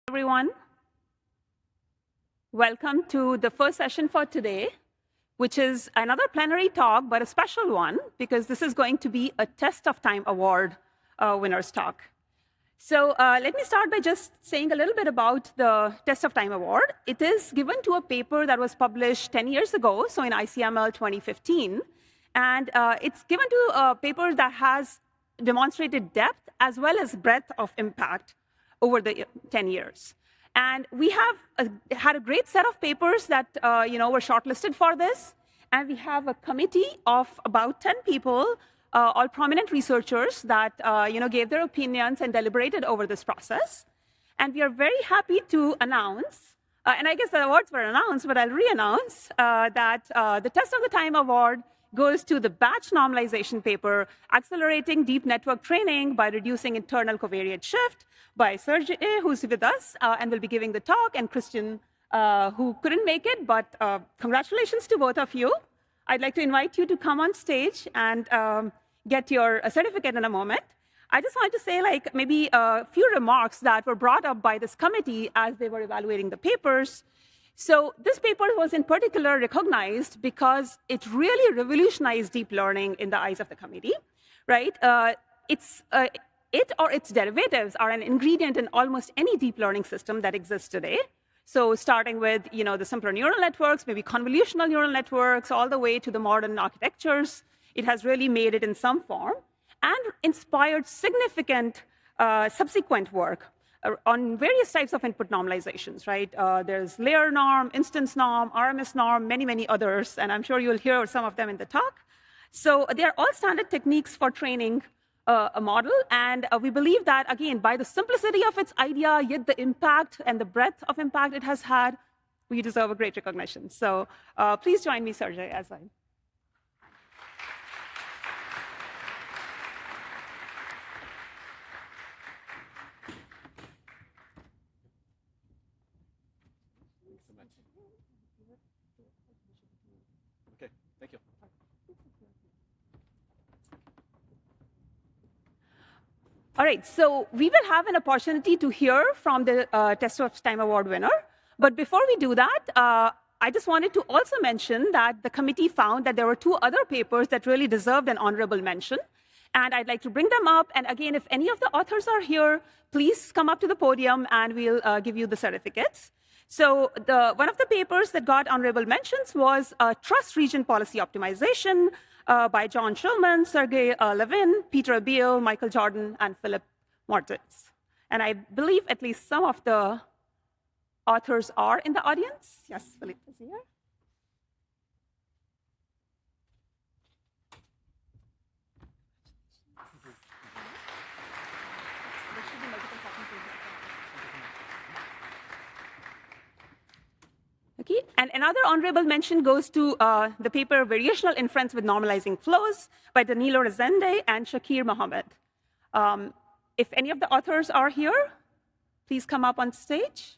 Everyone. Welcome to the first session for today, which is another plenary talk, but a special one, because this is going to be a Test of Time Award winner's talk. So let me start by just saying a little bit about the Test of Time Award. It is given to a paper that was published 10 years ago, so in ICML 2015. And it's given to a paper that has demonstrated depth as well as breadth of impact over the 10 years. And we have had a great set of papers that were shortlisted for this. And we have a committee of about 10 people, all prominent researchers that gave their opinions and deliberated over this process. And we are very happy to announce, and I guess the awards were announced, but I'll re-announce that the Test of the Time Award goes to the batch normalization paper, Accelerating Deep Network Training by Reducing Internal Covariate Shift, by Sergey, who's with us and will be giving the talk, and Christian, who couldn't make it, but congratulations to both of you. I'd like to invite you to come on stage and get your certificate in a moment. I just wanted to say maybe a few remarks that were brought up by this committee as they were evaluating the papers. So this paper was in particular recognized because it really revolutionized deep learning in the eyes of the committee, right? It or its derivatives are an ingredient in almost any deep learning system that exists today. So starting with the simpler neural networks, maybe convolutional neural networks, all the way to the modern architectures, it has really made it in some form and inspired significant subsequent work on various types of input normalizations, right? There's layer norm, instance norm, RMS norm, many, many others, and I'm sure you'll hear some of them in the talk. So they're all standard techniques for training a model, and we believe that, again, by the simplicity of its idea, yet the impact and the breadth of impact it has had, we deserve a great recognition. So please join me, Sergey, as I... Okay, thank you. All right, so we will have an opportunity to hear from the Test of Time Award winner. But before we do that, I just wanted to also mention that the committee found that there were two other papers that really deserved an honorable mention. And I'd like to bring them up. And again, if any of the authors are here, please come up to the podium and we'll give you the certificates. So one of the papers that got honorable mentions was Trust Region Policy Optimization by John Schulman, Sergey Levin, Peter Beal, Michael Jordan, and Philip Mortitz. And I believe at least some of the authors are in the audience. Yes, Philip is here. Okay, and another honorable mention goes to the paper Variational Inference with Normalizing Flows by Danilo Rezende and Shakir Mohammed. If any of the authors are here, please come up on stage.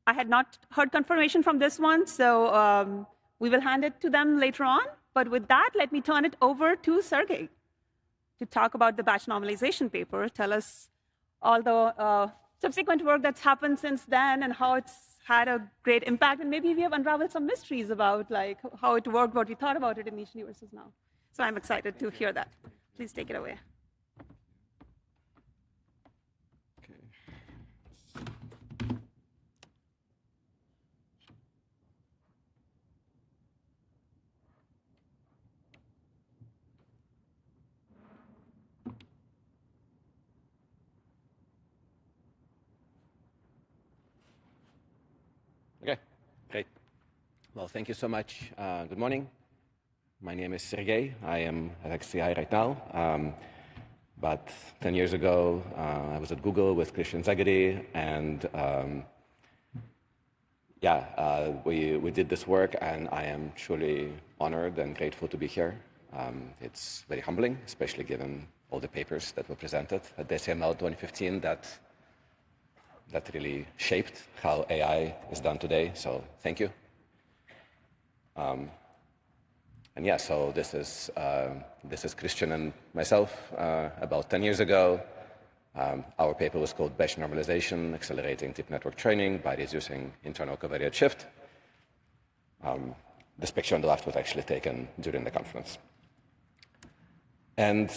I had not heard confirmation from this one, so we will hand it to them later on. But with that, let me turn it over to Sergey to talk about the batch normalization paper, tell us all the subsequent work that's happened since then and how it's had a great impact. And maybe we have unraveled some mysteries about how it worked, what we thought about it initially versus now. So I'm excited to hear that. Please take it away. Okay, great. Well, thank you so much. Good morning. My name is Sergey. I am at XCI right now. But 10 years ago, I was at Google with Christian Zagady, and we did this work, and I am truly honored and grateful to be here. It's very humbling, especially given all the papers that were presented at the ICML 2015 that really shaped how AI is done today, so thank you. And yeah, so this is Christian and myself. About 10 years ago, Our paper was called Batch Normalization, Accelerating Deep Network Training by Reducing Internal Covariate Shift. This picture on the left was actually taken during the conference. And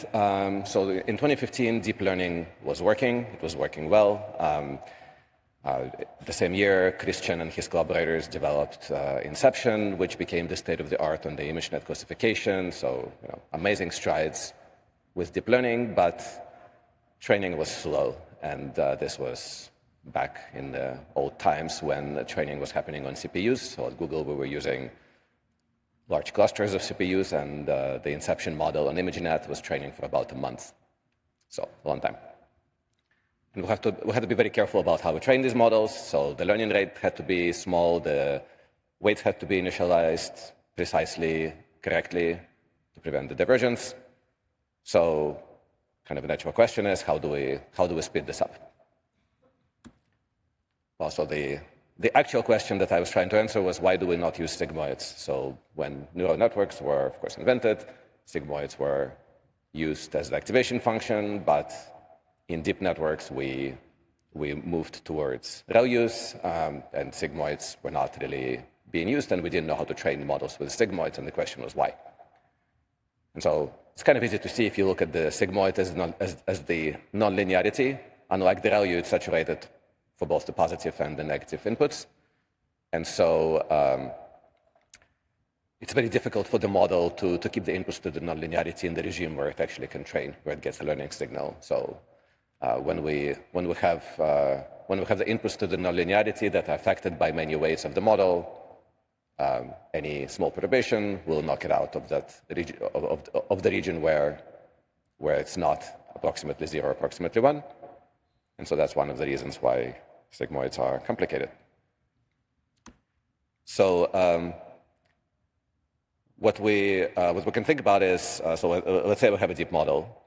so in 2015, deep learning was working. It was working well. The same year, Christian and his collaborators developed Inception, which became the state-of-the-art on the ImageNet classification. So amazing strides with deep learning, but training was slow. And this was back in the old times when training was happening on CPUs. So at Google, we were using large clusters of CPUs, and the Inception model on ImageNet was training for about a month. So a long time. And we had to be very careful about how we train these models. So the learning rate had to be small, the weights had to be initialized precisely, correctly, to prevent the divergence. So kind of a natural question is, how do we speed this up? Well, so the actual question that I was trying to answer was, why do we not use sigmoids? So when neural networks were, of course, invented, sigmoids were used as the activation function, but in deep networks, we moved towards rel use, and sigmoids were not really being used, and we didn't know how to train models with sigmoids, and the question was why. And so it's kind of easy to see if you look at the sigmoid as the nonlinearity. Unlike the rel, it's saturated for both the positive and the negative inputs. And so it's very difficult for the model to keep the inputs to the nonlinearity in the regime where it actually can train, where it gets a learning signal. So when we have the inputs to the nonlinearity that are affected by many weights of the model, any small perturbation will knock it out of that region, of the region where it's not approximately 0 or approximately 1. And so that's one of the reasons why sigmoids are complicated. So what we can think about is, so let's say we have a deep model.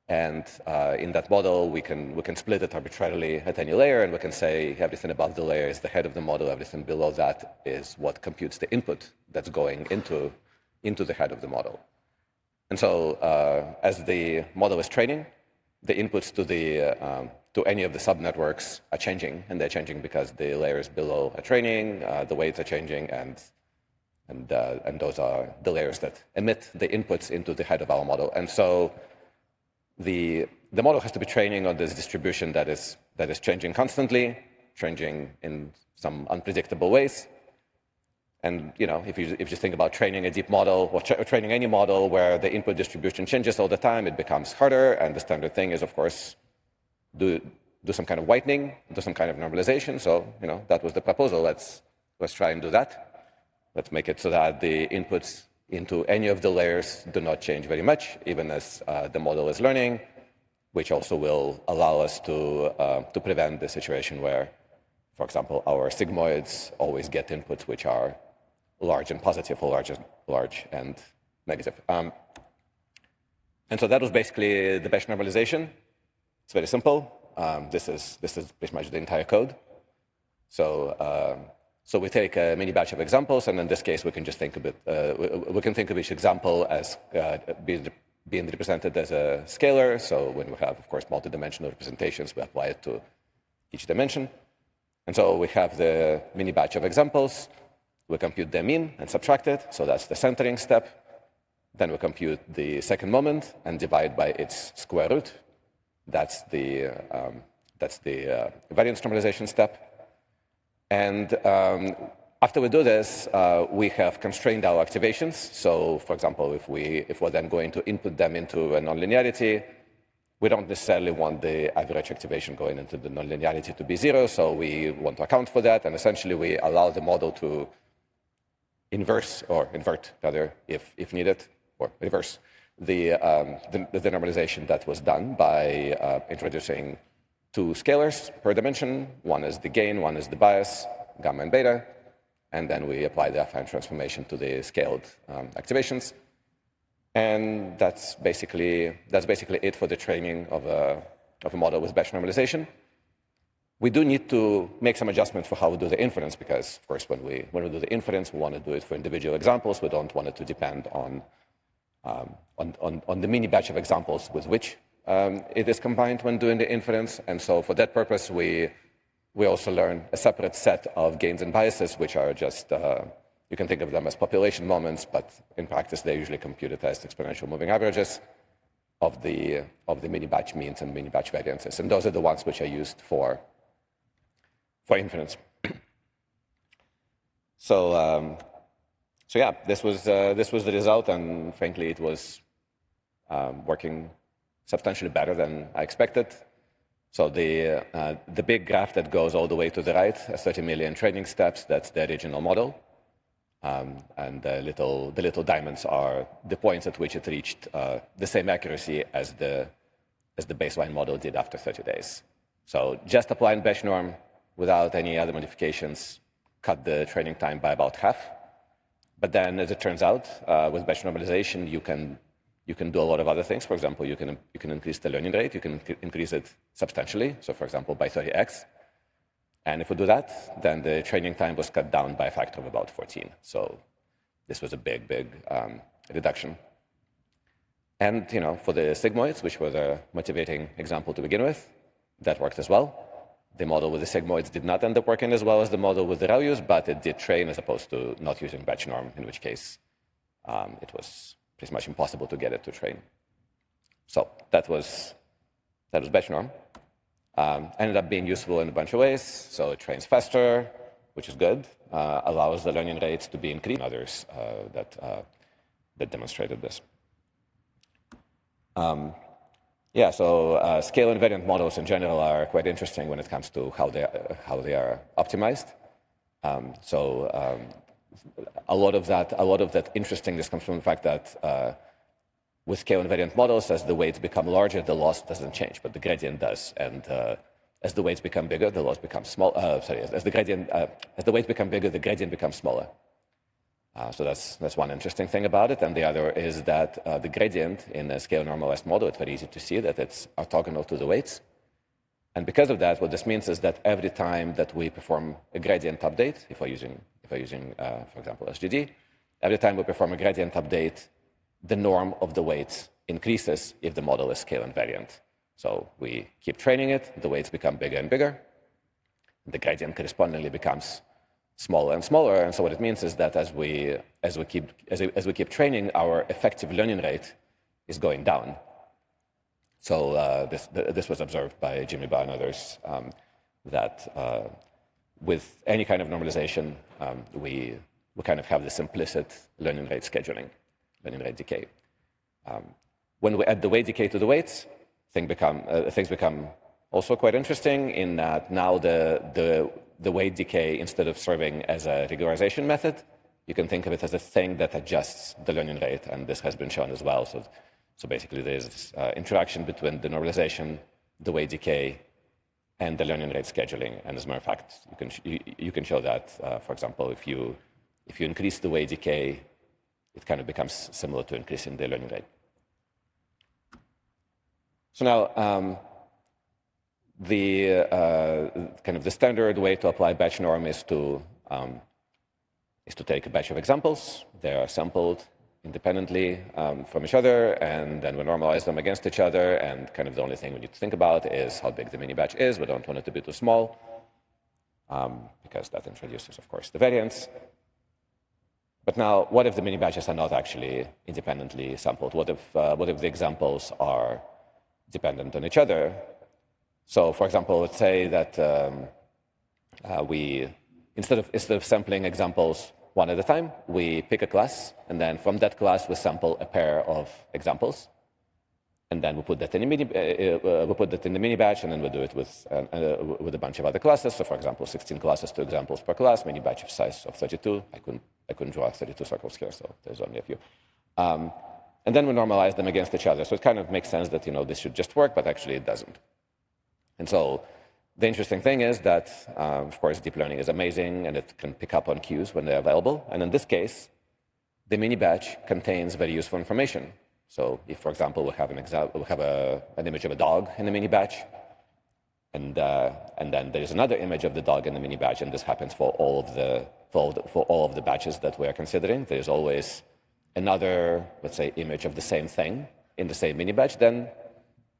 And in that model, we can split it arbitrarily at any layer, and we can say everything above the layer is the head of the model, everything below that is what computes the input that's going into the head of the model. And so as the model is training, the inputs to any of the subnetworks are changing, and they're changing because the layers below are training, the weights are changing, and those are the layers that emit the inputs into the head of our model. And so the model has to be training on this distribution that is changing constantly, changing in some unpredictable ways. And if you think about training a deep model or training any model where the input distribution changes all the time, it becomes harder. And the standard thing is, of course, do some kind of whitening, do some kind of normalization. So that was the proposal. Let's try and do that. Let's make it so that the inputs into any of the layers do not change very much, even as the model is learning, which also will allow us to prevent the situation where, for example, our sigmoids always get inputs which are large and positive or large and negative. And so that was basically the batch normalization. It's very simple. This is pretty much the entire code. So we take a mini batch of examples, and in this case, we can just think of it. We can think of each example as being represented as a scalar. So when we have, of course, multi-dimensional representations, we apply it to each dimension. And so we have the mini batch of examples. We compute the mean and subtract it. So that's the centering step. Then we compute the second moment and divide by its square root. That's the variance normalization step. And after we do this, we have constrained our activations. So, for example, if we're then going to input them into a nonlinearity, we don't necessarily want the average activation going into the nonlinearity to be 0. So we want to account for that, and essentially we allow the model to inverse or invert, rather, if needed, or reverse the normalization that was done by introducing 2 scalars per dimension. One is the gain, one is the bias, gamma and beta. And then we apply the affine transformation to the scaled activations. And that's basically it for the training of a model with batch normalization. We do need to make some adjustments for how we do the inference, because, of course, when we do the inference, we want to do it for individual examples. We don't want it to depend on the mini batch of examples with which it is combined when doing the inference. And so for that purpose, we also learn a separate set of gains and biases, which are just, you can think of them as population moments, but in practice, they're usually computed as exponential moving averages of the mini-batch means and mini-batch variances. And those are the ones which are used for inference. So yeah, this was the result, and frankly, it was working substantially better than I expected. So the big graph that goes all the way to the right, 30 million training steps, that's the original model. And the little diamonds are the points at which it reached the same accuracy as the baseline model did after 30 days. So just applying batch norm without any other modifications cut the training time by about half. But then, as it turns out, with batch normalization, you can do a lot of other things. For example, you can increase the learning rate. You can increase it substantially. So, for example, by 30x. And if we do that, then the training time was cut down by a factor of about 14. So this was a big, big reduction. And for the sigmoids, which were the motivating example to begin with, that worked as well. The model with the sigmoids did not end up working as well as the model with the values, but it did train as opposed to not using batch norm, in which case it was pretty much impossible to get it to train. So that was batch norm. Ended up being useful in a bunch of ways. So it trains faster, which is good, allows the learning rates to be increased. Others that demonstrated this. Yeah, so scale invariant models in general are quite interesting when it comes to how they are optimized. A lot of that interestingness comes from the fact that with scale invariant models, as the weights become larger, the loss doesn't change, but the gradient does. And as the weights become bigger, the loss becomes small. As the weights become bigger, the gradient becomes smaller. So that's one interesting thing about it. And the other is that the gradient in a scale normalized model, it's very easy to see that it's orthogonal to the weights. And because of that, what this means is that every time that we perform a gradient update, if we're using, for example, SGD, every time we perform a gradient update, the norm of the weights increases if the model is scale invariant. So we keep training it, the weights become bigger and bigger, the gradient correspondingly becomes smaller and smaller. And so what it means is that as we keep training, our effective learning rate is going down. So this was observed by Jimmy Ba and others, that with any kind of normalization, we kind of have this implicit learning rate scheduling, learning rate decay. When we add the weight decay to the weights, things become also quite interesting in that now the weight decay, instead of serving as a regularization method, you can think of it as a thing that adjusts the learning rate, and this has been shown as well. So basically, there is this interaction between the normalization, the weight decay, and the learning rate scheduling. And as a matter of fact, you can show that, for example, if you increase the weight decay, it kind of becomes similar to increasing the learning rate. So now, the standard way to apply batch norm is to take a batch of examples. They are sampled independently from each other, and then we normalize them against each other. And kind of the only thing we need to think about is how big the mini batch is. We don't want it to be too small, because that introduces, of course, the variance. But now, what if the mini batches are not actually independently sampled? What if the examples are dependent on each other? So, for example, let's say that we instead of sampling examples one at a time, we pick a class, and then from that class we sample a pair of examples, and then we put that in the mini batch, and then we do it with a bunch of other classes. So, for example, 16 classes, 2 examples per class, mini batch of size of 32. I couldn't draw 32 circles here, so there's only a few. And then we normalize them against each other. So it kind of makes sense that this should just work, but actually it doesn't. And so the interesting thing is that, of course, deep learning is amazing, and it can pick up on cues when they're available. And in this case, the mini batch contains very useful information. So if, for example, we have an image of a dog in the mini batch, and then there is another image of the dog in the mini batch, and this happens for all of the batches that we are considering. There is always another, let's say, image of the same thing in the same mini batch. Then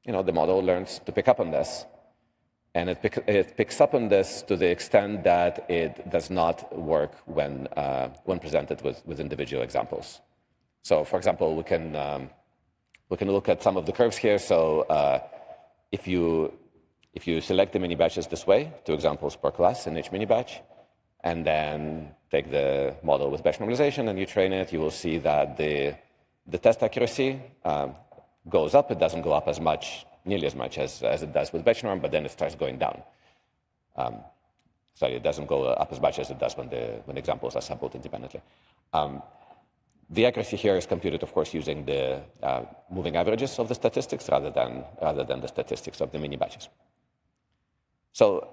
the model learns to pick up on this. And it picks up on this to the extent that it does not work when presented with individual examples. So, for example, we can look at some of the curves here. So, if you select the mini batches this way, 2 examples per class in each mini batch, and then take the model with batch normalization and you train it, you will see that the test accuracy goes up. It doesn't go up as much, nearly as much as it does with batch norm, but then it starts going down. Sorry, it doesn't go up as much as it does when the examples are sampled independently. The accuracy here is computed, of course, using the moving averages of the statistics rather than the statistics of the mini batches. So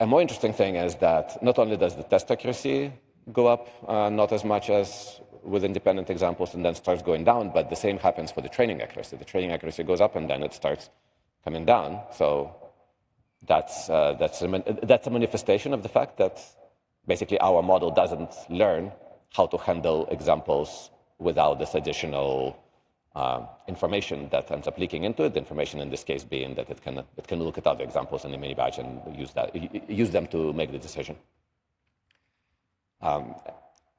a more interesting thing is that not only does the test accuracy go up, not as much as with independent examples and then starts going down, but the same happens for the training accuracy. The training accuracy goes up and then it starts coming down. So that's a manifestation of the fact that basically our model doesn't learn how to handle examples without this additional information that ends up leaking into it. The information in this case being that it can look at other examples in the mini batch and use them to make the decision.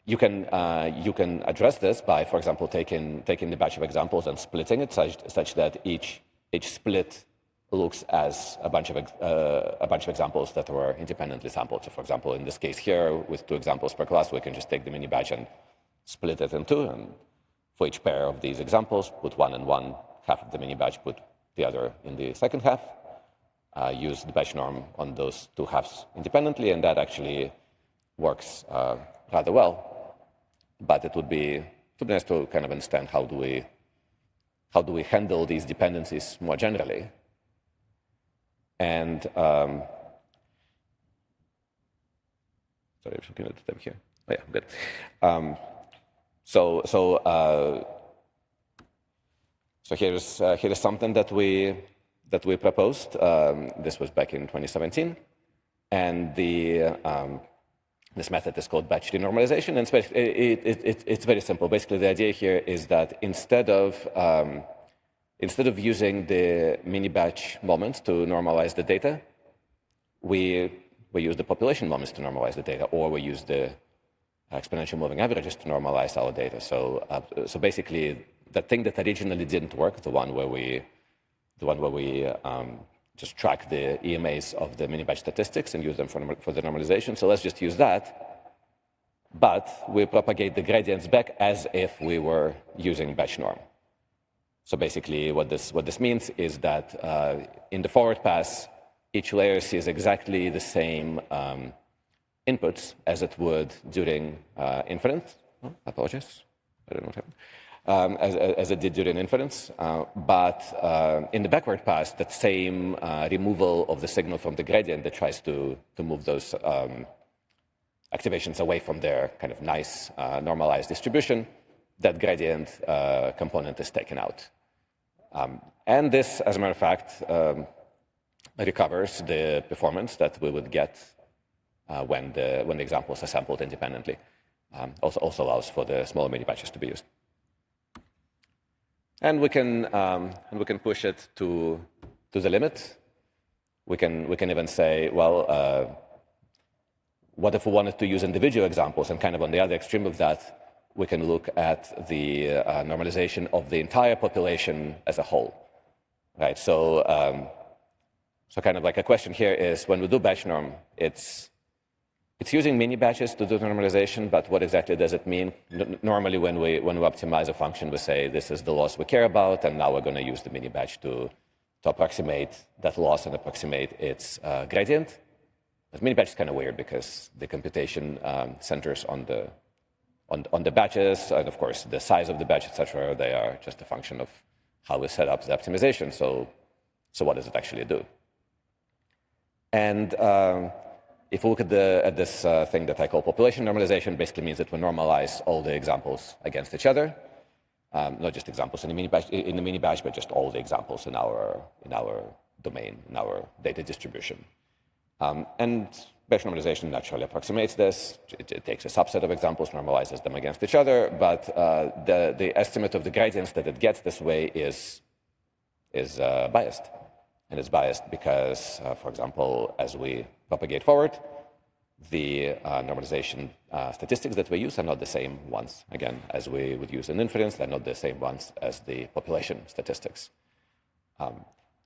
You can address this by, for example, taking the batch of examples and splitting it such that each split looks as a bunch of examples that were independently sampled. So, for example, in this case here, with 2 examples per class, we can just take the mini batch and split it in 2, and for each pair of these examples, put one in one half of the mini batch, put the other in the second half, use the batch norm on those 2 halves independently, and that actually works rather well. But it would be nice to kind of understand how do we handle these dependencies more generally. And sorry, I'm just looking at the tab here. Oh yeah, good. So here's something that we proposed. This was back in 2017, and this method is called batch normalization, and it's very simple. Basically, the idea here is that instead of using the mini batch moments to normalize the data, we use the population moments to normalize the data, or we use the exponential moving averages to normalize our data. So basically, the thing that originally didn't work, the one where we just track the EMAs of the mini batch statistics and use them for the normalization. So let's just use that, but we propagate the gradients back as if we were using batch norm. So basically, what this means is that in the forward pass, each layer sees exactly the same inputs as it would during inference. Oh, apologies, I don't know what happened. As it did during inference, but in the backward pass, that same removal of the signal from the gradient that tries to move those activations away from their kind of nice normalized distribution, that gradient component is taken out. And this, as a matter of fact, recovers the performance that we would get when the examples are sampled independently. Also allows for the smaller mini batches to be used. And we can push it to the limit. We can even say, well, what if we wanted to use individual examples? And kind of on the other extreme of that, we can look at the normalization of the entire population as a whole, right? So kind of like a question here is, when we do batch norm, it's using mini batches to do normalization, but what exactly does it mean? Normally, when we optimize a function, we say this is the loss we care about, and now we're going to use the mini batch to approximate that loss and approximate its gradient. But mini batch is kind of weird because the computation centers on the batches, and of course the size of the batch, etc. They are just a function of how we set up the optimization. So what does it actually do? And if we look at this thing that I call population normalization, basically means that we normalize all the examples against each other, not just examples in the mini batch, but just all the examples in our domain, in our data distribution. And batch normalization naturally approximates this. It takes a subset of examples, normalizes them against each other, but the estimate of the gradients that it gets this way is is biased. And it's biased because, for example, as we propagate forward, the normalization statistics that we use are not the same ones, again, as we would use in inference. They're not the same ones as the population statistics.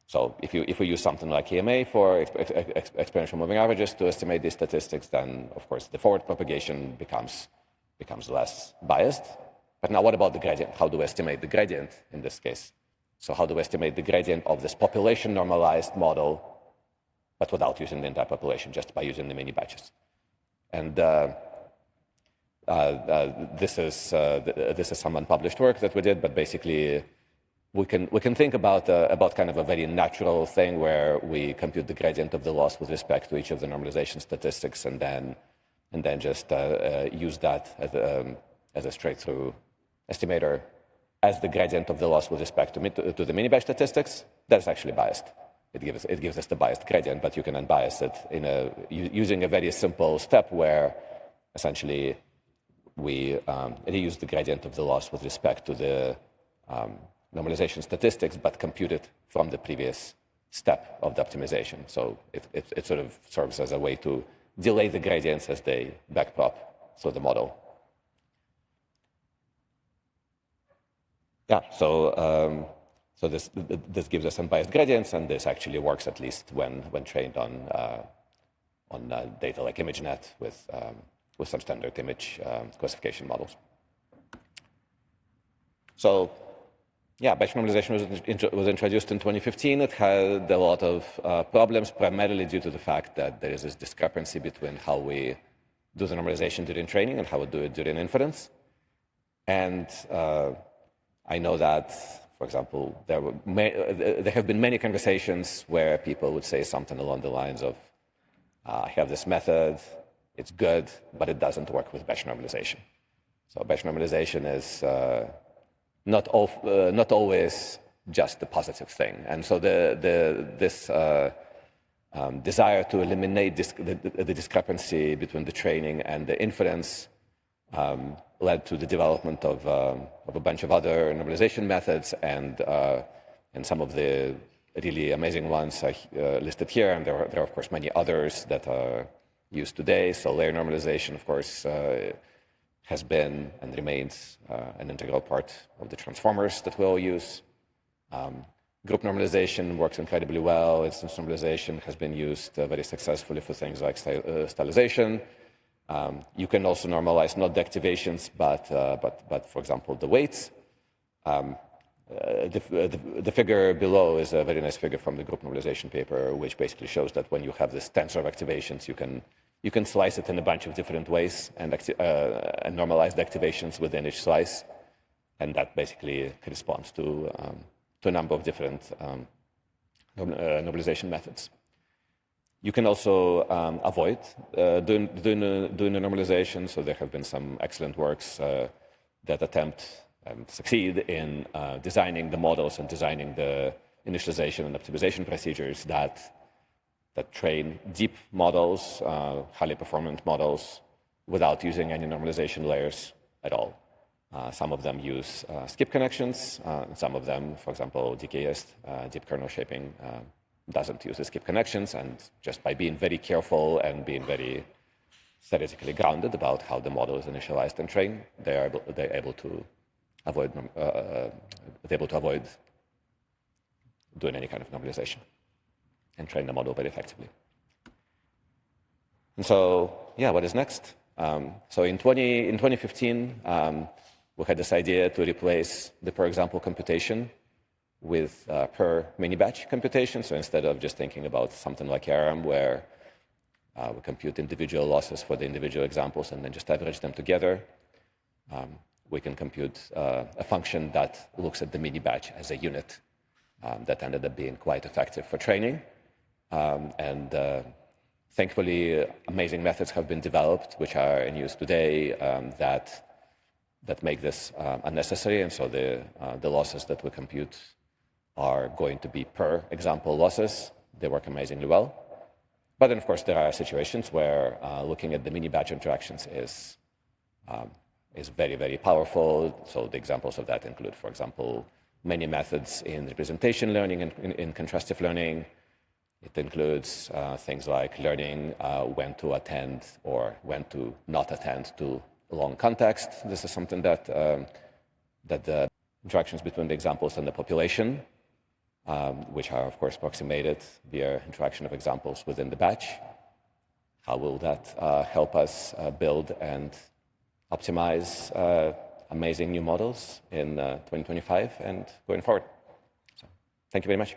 So if we use something like EMA for exponential moving averages to estimate these statistics, then, of course, the forward propagation becomes less biased. But now what about the gradient? How do we estimate the gradient in this case? So how do we estimate the gradient of this population normalized model, but without using the entire population, just by using the mini batches? And this is some unpublished work that we did, but basically we can think about kind of a very natural thing where we compute the gradient of the loss with respect to each of the normalization statistics, and then just use that as a straight-through estimator as the gradient of the loss with respect to the mini-batch statistics. That's actually biased. It gives us the biased gradient, but you can unbias it using a very simple step where essentially we reuse the gradient of the loss with respect to the normalization statistics, but compute it from the previous step of the optimization. So it sort of serves as a way to delay the gradients as they backprop through the model. Yeah, so this gives us unbiased gradients, and this actually works at least when trained on data like ImageNet with some standard image classification models. So yeah, batch normalization was introduced in 2015. It had a lot of problems, primarily due to the fact that there is this discrepancy between how we do the normalization during training and how we do it during inference. And I know that, for example, there have been many conversations where people would say something along the lines of, I have this method, it's good, but it doesn't work with batch normalization. So batch normalization is not always just the positive thing. And so this desire to eliminate the discrepancy between the training and the inference led to the development of a bunch of other normalization methods, and some of the really amazing ones are listed here, and there are of course many others that are used today. So layer normalization, of course, has been and remains an integral part of the transformers that we all use. Group normalization works incredibly well. Instance normalization has been used very successfully for things like stylization. You can also normalize not the activations, but for example, the weights. The figure below is a very nice figure from the group normalization paper, which basically shows that when you have this tensor of activations, you can slice it in a bunch of different ways and normalize the activations within each slice, and that basically corresponds to a number of different normalization methods. You can also avoid doing the normalization. So there have been some excellent works that attempt and succeed in designing the models and designing the initialization and optimization procedures that train deep models, highly performant models, without using any normalization layers at all. Some of them use skip connections. Some of them, for example, DKS, deep kernel shaping, doesn't use the skip connections, and just by being very careful and being very theoretically grounded about how the model is initialized and trained, they're able to avoid doing any kind of normalization and train the model very effectively. And so, yeah, what is next? So in 2015, we had this idea to replace the per example computation with per mini-batch computation. So instead of just thinking about something like ARM, where we compute individual losses for the individual examples and then just average them together, we can compute a function that looks at the mini-batch as a unit. That ended up being quite effective for training. Thankfully, amazing methods have been developed, which are in use today, that make this unnecessary. And so the losses that we compute are going to be per example losses. They work amazingly well. But then, of course, there are situations where looking at the mini-batch interactions is very, very powerful. So the examples of that include, for example, many methods in representation learning and in contrastive learning. It includes things like learning when to attend or when to not attend to long context. This is something that the interactions between the examples and the population, which are, of course, approximated via interaction of examples within the batch. How will that help us build and optimize amazing new models in 2025 and going forward? So, thank you very much.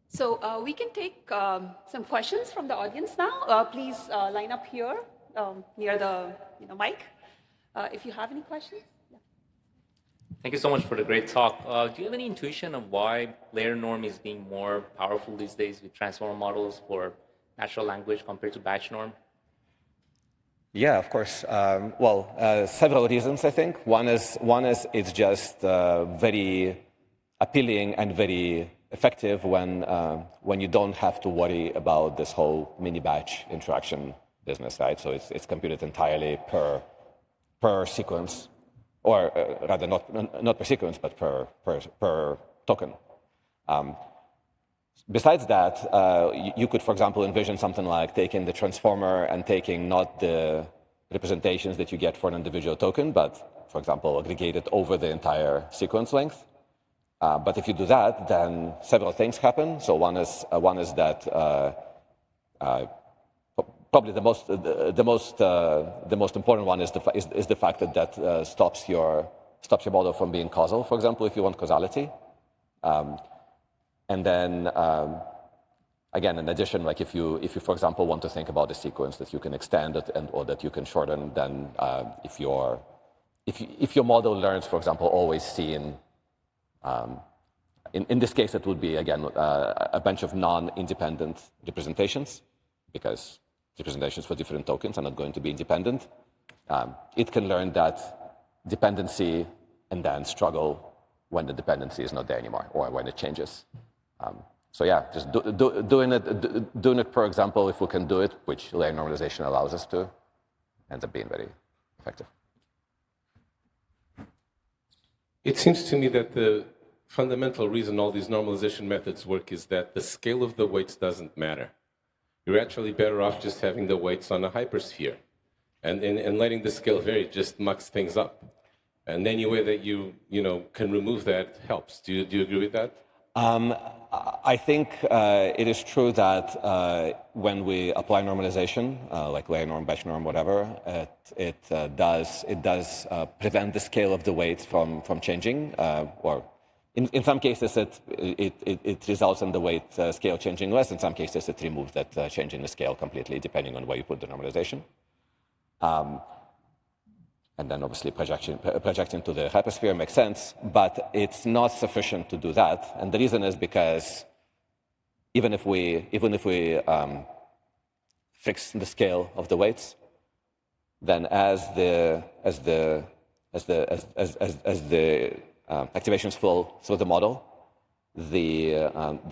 So we can take some questions from the audience now. Please line up here near the mic if you have any questions. Yeah. Thank you so much for the great talk. Do you have any intuition of why layer norm is being more powerful these days with transformer models for natural language compared to batch norm? Yeah, of course. Several reasons, I think. One is it's just very appealing and very effective when you don't have to worry about this whole mini batch interaction business, right? So it's computed entirely per sequence, or rather not per sequence, but per token. Besides that, you could, for example, envision something like taking the transformer and taking not the representations that you get for an individual token, but, for example, aggregate it over the entire sequence length. But if you do that, then several things happen. So one is that probably the most important one is the fact that stops your model from being causal. For example, if you want causality, and then again, in addition, like if you for example want to think about a sequence that you can extend it or that you can shorten, then if your model learns, for example, always seen. In this case, it would be, again, a bunch of non-independent representations, because representations for different tokens are not going to be independent. It can learn that dependency and then struggle when the dependency is not there anymore or when it changes. So yeah, just doing it per example, if we can do it, which layer normalization allows us to, ends up being very effective. It seems to me that the fundamental reason all these normalization methods work is that the scale of the weights doesn't matter. You're actually better off just having the weights on a hypersphere. And letting the scale vary just mucks things up. And any way that you can remove that helps. Do you agree with that? I think it is true that when we apply normalization, like layer norm, batch norm, whatever, it does prevent the scale of the weights from changing, or in some cases it results in the weight scale changing less. In some cases, it removes that change in the scale completely, depending on where you put the normalization. And then obviously projecting to the hypersphere makes sense, but it's not sufficient to do that. And the reason is because even if we fix the scale of the weights, then as the activations flow through the model, the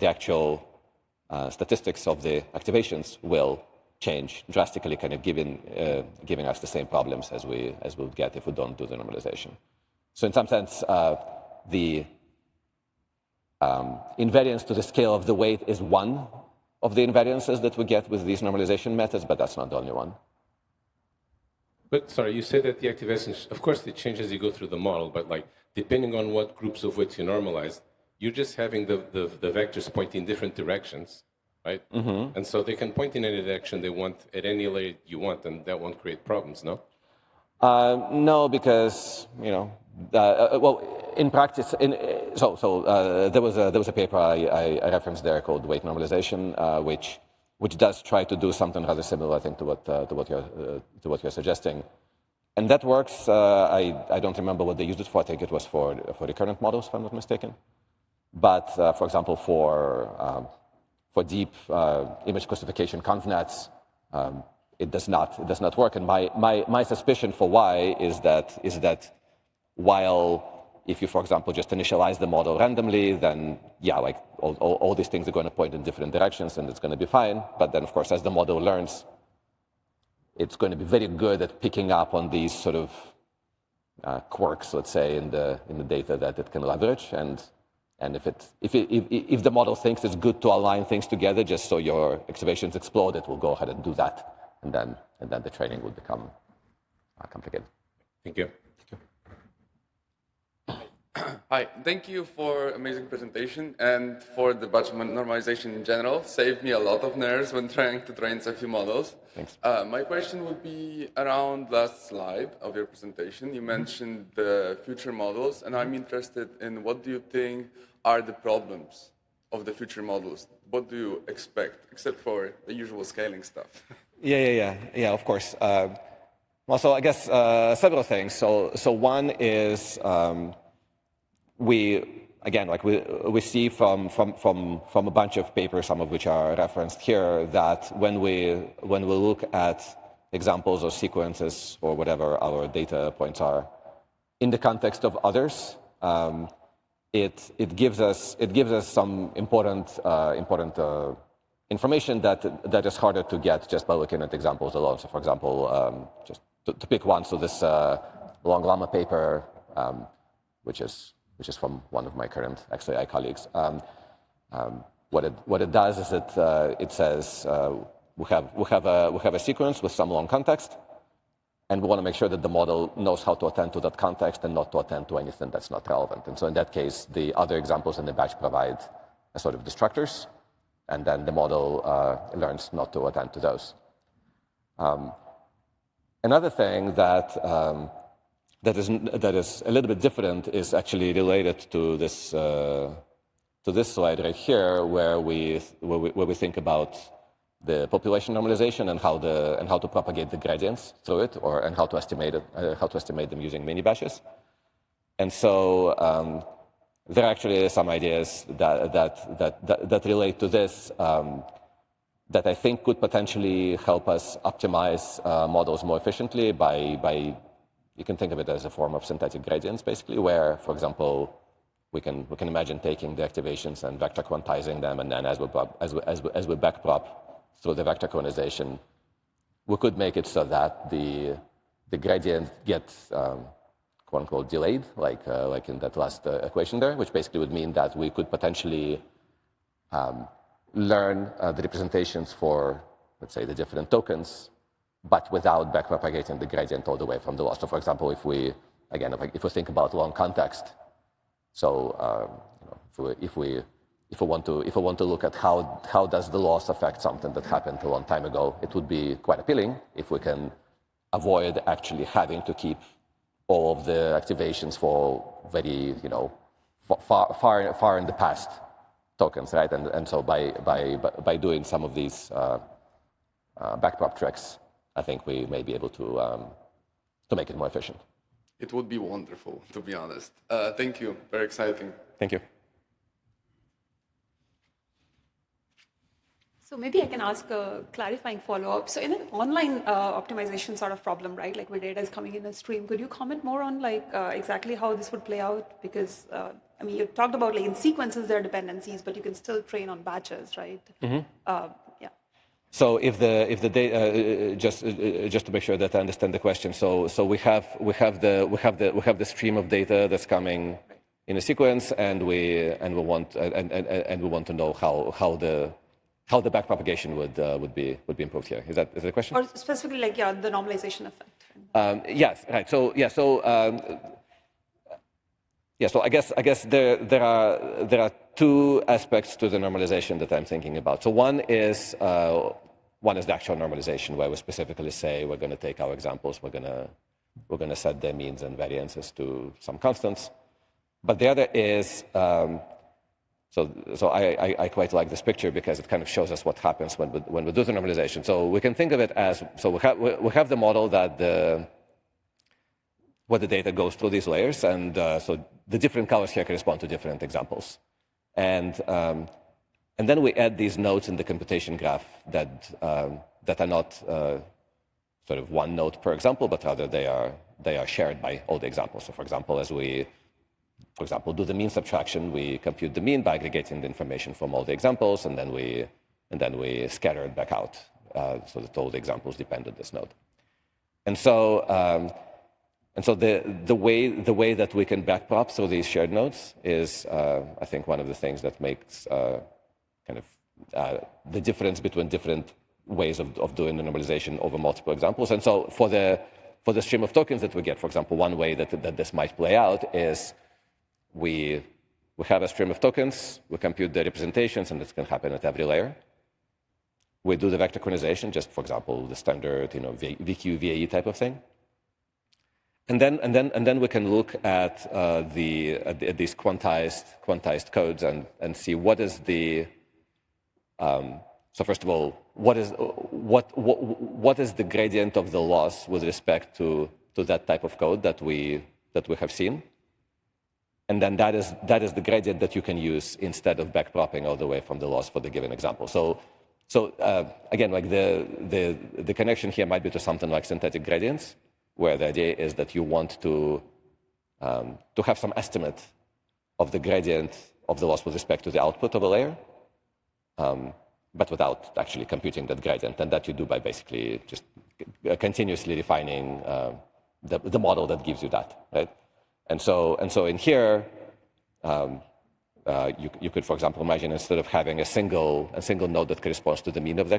actual statistics of the activations will change drastically, kind of giving us the same problems as we would get if we don't do the normalization. So in some sense, the invariance to the scale of the weight is one of the invariances that we get with these normalization methods, but that's not the only one. But sorry, you say that the activations, of course, they change as you go through the model, but like depending on what groups of weights you normalize, you're just having the vectors point in different directions. Right? Mm-hmm. And so they can point in any direction they want at any layer you want, and that won't create problems, no? No, because in practice, there was a paper I referenced there called weight normalization, which does try to do something rather similar, I think, to what you're suggesting, and that works. I don't remember what they used it for. I think it was for recurrent models, if I'm not mistaken. But for example, for deep image classification convnets, it does not work. And my suspicion for why is that while if you, for example, just initialize the model randomly, then yeah, like all these things are going to point in different directions, and it's going to be fine. But then, of course, as the model learns, it's going to be very good at picking up on these sort of quirks, let's say, in the data that it can leverage. And if the model thinks it's good to align things together just so your excavations explode, it will go ahead and do that, and then the training will become complicated. Thank you. Hi, thank you for amazing presentation and for the batch normalization in general. Saved me a lot of nerves when trying to train a few models. Thanks. My question would be around last slide of your presentation. You mentioned the future models, and I'm interested in what do you think are the problems of the future models? What do you expect, except for the usual scaling stuff? Yeah, of course. Well, so I guess several things. So one is we see from a bunch of papers, some of which are referenced here, that when we look at examples or sequences or whatever our data points are in the context of others, it gives us some important information that is harder to get just by looking at examples alone. So, for example, just to pick one, so this Long Llama paper, which is from one of my current XAI colleagues. What it does is it says we have a sequence with some long context, and we want to make sure that the model knows how to attend to that context and not to attend to anything that's not relevant. And so in that case, the other examples in the batch provide a sort of destructors, and then the model learns not to attend to those. Another thing that is a little bit different is actually related to this slide right here, where we think about the population normalization and how to propagate the gradients through it, and how to estimate them using mini batches. And so there are actually some ideas that relate to this that I think could potentially help us optimize models more efficiently by you can think of it as a form of synthetic gradients, basically, where, for example, we can imagine taking the activations and vector quantizing them, and then as we backprop through the vector quantization, we could make it so that the gradient gets quote unquote delayed, like in that last equation there, which basically would mean that we could potentially learn the representations for, let's say, the different tokens, but without backpropagating the gradient all the way from the loss. So, for example, if we think about long context, so if we want to look at how does the loss affect something that happened a long time ago, it would be quite appealing if we can avoid actually having to keep all of the activations for very far in the past tokens, right? And so by doing some of these backprop tricks, I think we may be able to make it more efficient. It would be wonderful, to be honest. Thank you. Very exciting. Thank you. So maybe I can ask a clarifying follow-up. So in an online optimization sort of problem, right, like where data is coming in a stream, could you comment more on exactly how this would play out? Because I mean, you talked about in sequences there are dependencies, but you can still train on batches, right? Mm-hmm. Yeah. So if the data just to make sure that I understand the question, so we have the stream of data that's coming in a sequence, and we want to know how the backpropagation would be improved here. Is that the question? Or specifically the normalization effect. Yes, right. So I guess there are two aspects to the normalization that I'm thinking about. So one is the actual normalization, where we specifically say we're going to take our examples, we're going to set their means and variances to some constants. But the other is so I quite like this picture because it kind of shows us what happens when we do the normalization. So we can think of it as we have the model that where the data goes through these layers, and so the different colors here correspond to different examples, and then we add these nodes in the computation graph that are not sort of one node per example, but rather they are shared by all the examples. So, for example, as we for example, do the mean subtraction. We compute the mean by aggregating the information from all the examples, and then we scatter it back out so that all the examples depend on this node. And so the way that we can backprop through these shared nodes is, I think, one of the things that makes the difference between different ways of doing the normalization over multiple examples. And so for the stream of tokens that we get, for example, one way that this might play out is we have a stream of tokens, we compute the representations, and this can happen at every layer. We do the vector quantization, just for example, the standard VQ, VAE type of thing. And then we can look at these quantized codes and see what is the so first of all, what is the gradient of the loss with respect to that type of code that we have seen, and then that is the gradient that you can use instead of backpropping all the way from the loss for the given example. So again, like the connection here might be to something like synthetic gradients, where the idea is that you want to have some estimate of the gradient of the loss with respect to the output of a layer, but without actually computing that gradient, and that you do by basically just continuously refining the model that gives you that, right? And so in here, you could, for example, imagine instead of having a single node that corresponds to the mean of that